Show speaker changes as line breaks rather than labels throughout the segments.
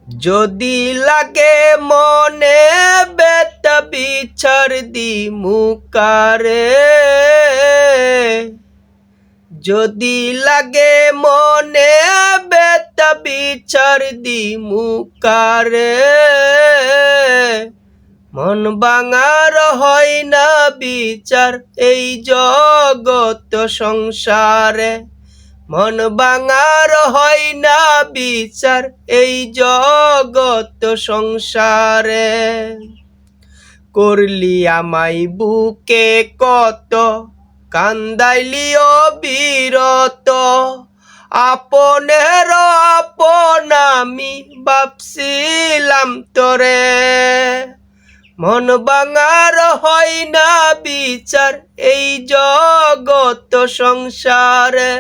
যদি লাগে মনে বেতা বিচার দিমু কারে, যদি লাগে মনে বেতা বিচার দিমু কারে, মন ভাঙার হয় না বিচার এই জগত সংসারে, মন ভাঙার হয় না বিচার এই জগত সংসারে। করলি আমায় বুকে কত, কান্দাইলি অবিরত, আপনের আপন আমি ভাবছিলাম তোরে। মন ভাঙার হয় না বিচার এই জগত সংসারে,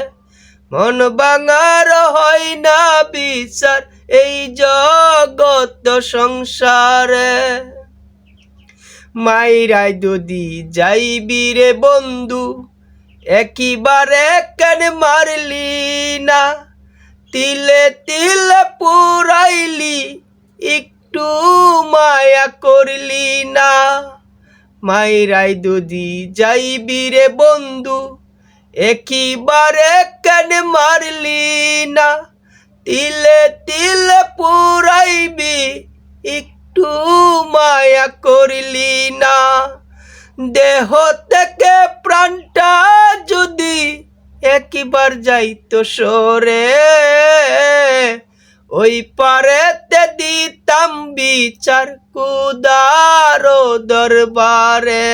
মন ভাঙার হয় না বিচার এই জগত সংসারে। মাইরাই যদি যাইবি রে বন্ধু, একেবারে কেন মারলি না, তিলে তিলে পুরাইলি একটু মায়া করলি না। মাইরাই যদি যাইবি রে বন্ধু, একেবারে কেন মারলি না, তিলে তিলে পুরাইবি একটু মায়া করলি না। দেহ থেকে প্রাণটা যদি একবার যাইতো সরে, ওই পারেতে দিতাম বিচার খোদার দরবারে,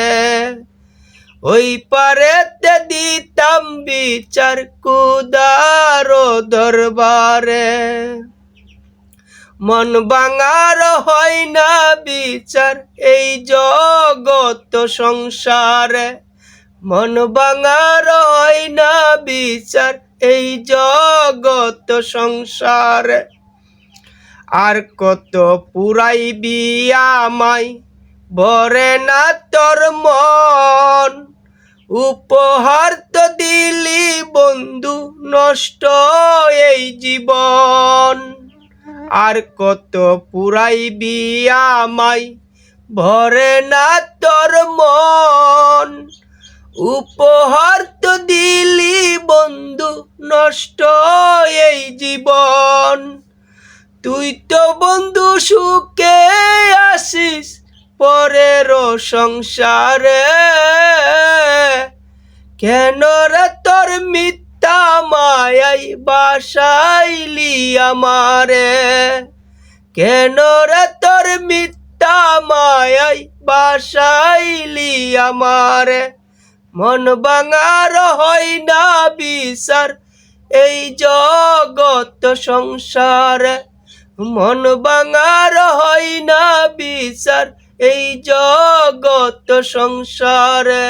ওই পারেতে দিতাম বিচার খোদার দরবারে। মন ভাঙার হয় না বিচার এই জগত সংসারে, মন ভাঙার হয় না বিচার এই জগত সংসারে। আর কত পুরাইবি আমায় ভরে না তোর মন, উপহার তো দিলি বন্ধু নষ্ট এই জীবন। আর কত পুরাইবি আমায় ভরে না তোর মন, উপহার তো দিলি বন্ধু নষ্ট এই জীবন। তুই তো বন্ধু সুখে আসিস পরের সংসারে, কেন রে তোর মিথ্যা মায়াই বাসাইলি আমারে, কেন রে তোর মিথ্যা মায়াই বাসাইলি আমারে। মন ভাঙার হয় না বিচার এই জগত সংসারে, মন ভাঙার হয় না বিচার এই জগত সংসারে।